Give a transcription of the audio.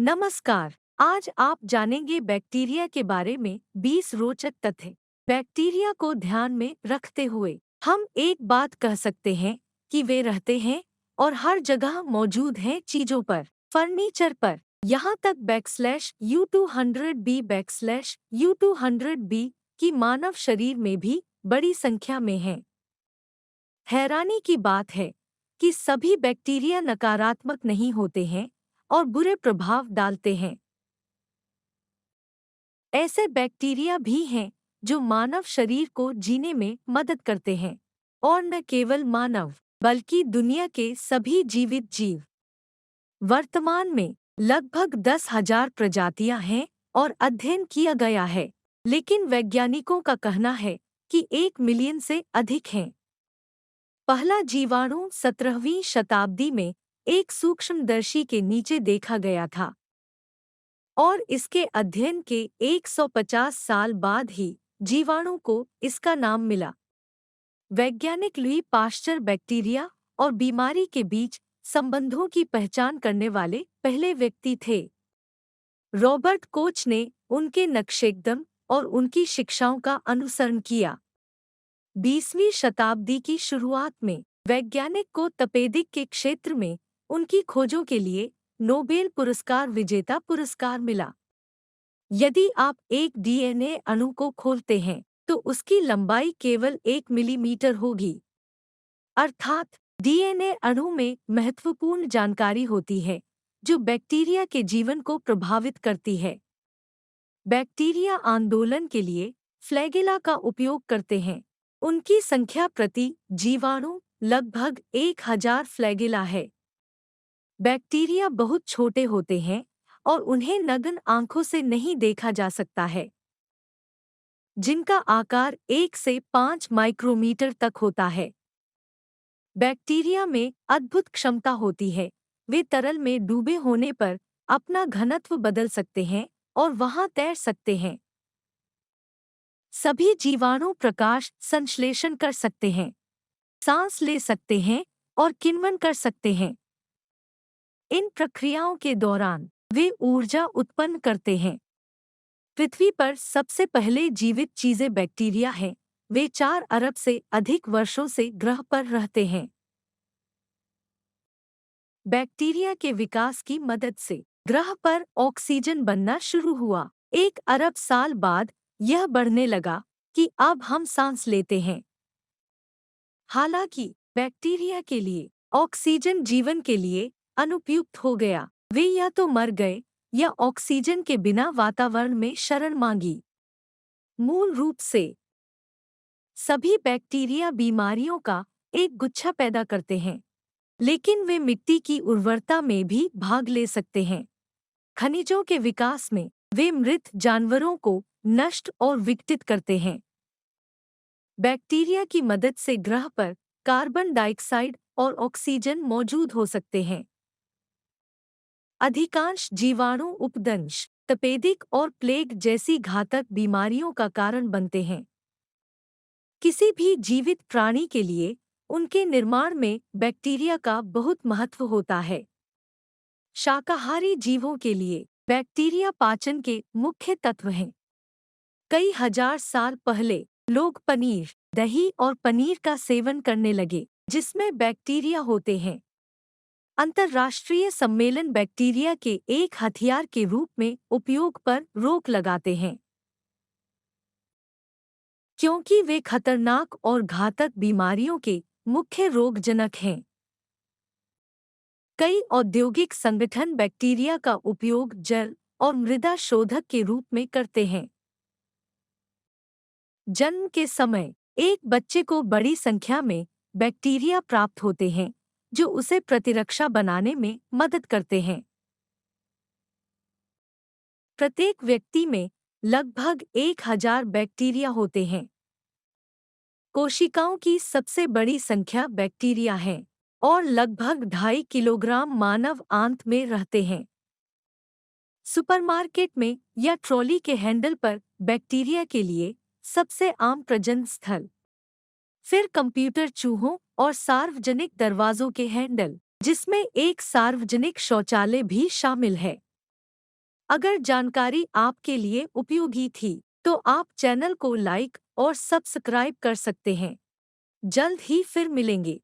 नमस्कार। आज आप जानेंगे बैक्टीरिया के बारे में 20 रोचक तथ्य। बैक्टीरिया को ध्यान में रखते हुए हम एक बात कह सकते हैं कि वे रहते हैं और हर जगह मौजूद हैं, चीजों पर, फर्नीचर पर, यहाँ तक \U200b की मानव शरीर में भी बड़ी संख्या में हैं। हैरानी की बात है कि सभी बैक्टीरिया नकारात्मक नहीं होते हैं और बुरे प्रभाव डालते हैं। ऐसे बैक्टीरिया भी हैं जो मानव शरीर को जीने में मदद करते हैं, और न केवल मानव बल्कि दुनिया के सभी जीवित जीव। वर्तमान में लगभग 10,000 प्रजातियां हैं और अध्ययन किया गया है, लेकिन वैज्ञानिकों का कहना है कि 1 मिलियन से अधिक हैं। पहला जीवाणु 17वीं शताब्दी में एक सूक्ष्मदर्शी के नीचे देखा गया था, और इसके अध्ययन के 150 साल बाद ही जीवाणु को इसका नाम मिला। वैज्ञानिक लुई पाश्चर बैक्टीरिया और बीमारी के बीच संबंधों की पहचान करने वाले पहले व्यक्ति थे। रॉबर्ट कोच ने उनके नक्शेकदम और उनकी शिक्षाओं का अनुसरण किया। 20वीं शताब्दी की शुरुआत में वैज्ञानिक को तपेदिक के क्षेत्र में उनकी खोजों के लिए नोबेल पुरस्कार विजेता पुरस्कार मिला। यदि आप एक डीएनए अणु को खोलते हैं तो उसकी लंबाई केवल 1 मिलीमीटर होगी। अर्थात डीएनए अणु में महत्वपूर्ण जानकारी होती है जो बैक्टीरिया के जीवन को प्रभावित करती है। बैक्टीरिया आंदोलन के लिए फ्लैगेला का उपयोग करते हैं। उनकी संख्या प्रति जीवाणु लगभग 1000 फ्लैगेला है। बैक्टीरिया बहुत छोटे होते हैं और उन्हें नग्न आंखों से नहीं देखा जा सकता है, जिनका आकार 1 से 5 माइक्रोमीटर तक होता है। बैक्टीरिया में अद्भुत क्षमता होती है। वे तरल में डूबे होने पर अपना घनत्व बदल सकते हैं और वहां तैर सकते हैं। सभी जीवाणु प्रकाश संश्लेषण कर सकते हैं, सांस ले सकते हैं और किण्वन कर सकते हैं। इन प्रक्रियाओं के दौरान वे ऊर्जा उत्पन्न करते हैं। पृथ्वी पर सबसे पहले जीवित चीजें बैक्टीरिया हैं। वे 4 अरब से अधिक वर्षों से ग्रह पर रहते हैं। बैक्टीरिया के विकास की मदद से ग्रह पर ऑक्सीजन बनना शुरू हुआ। 1 अरब साल बाद यह बढ़ने लगा कि अब हम सांस लेते हैं। हालांकि बैक्टीरिया के लिए ऑक्सीजन जीवन के लिए अनुपयुक्त हो गया। वे या तो मर गए या ऑक्सीजन के बिना वातावरण में शरण मांगी। मूल रूप से सभी बैक्टीरिया बीमारियों का एक गुच्छा पैदा करते हैं, लेकिन वे मिट्टी की उर्वरता में भी भाग ले सकते हैं। खनिजों के विकास में वे मृत जानवरों को नष्ट और विघटित करते हैं। बैक्टीरिया की मदद से ग्रह पर कार्बन डाइऑक्साइड और ऑक्सीजन मौजूद हो सकते हैं। अधिकांश जीवाणु उपदंश, तपेदिक और प्लेग जैसी घातक बीमारियों का कारण बनते हैं। किसी भी जीवित प्राणी के लिए उनके निर्माण में बैक्टीरिया का बहुत महत्व होता है। शाकाहारी जीवों के लिए बैक्टीरिया पाचन के मुख्य तत्व हैं। कई हजार साल पहले लोग पनीर, दही और पनीर का सेवन करने लगे, जिसमें बैक्टीरिया होते हैं। अंतर्राष्ट्रीय सम्मेलन बैक्टीरिया के एक हथियार के रूप में उपयोग पर रोक लगाते हैं, क्योंकि वे खतरनाक और घातक बीमारियों के मुख्य रोगजनक हैं। कई औद्योगिक संगठन बैक्टीरिया का उपयोग जल और मृदा शोधक के रूप में करते हैं। जन्म के समय एक बच्चे को बड़ी संख्या में बैक्टीरिया प्राप्त होते हैं जो उसे प्रतिरक्षा बनाने में मदद करते हैं। प्रत्येक व्यक्ति में लगभग 1000 बैक्टीरिया होते हैं। कोशिकाओं की सबसे बड़ी संख्या बैक्टीरिया है और लगभग 2.5 किलोग्राम मानव आंत में रहते हैं। सुपरमार्केट में या ट्रॉली के हैंडल पर बैक्टीरिया के लिए सबसे आम प्रजनन स्थल, फिर कंप्यूटर चूहों और सार्वजनिक दरवाजों के हैंडल, जिसमें एक सार्वजनिक शौचालय भी शामिल है। अगर जानकारी आपके लिए उपयोगी थी तो आप चैनल को लाइक और सब्सक्राइब कर सकते हैं। जल्द ही फिर मिलेंगे।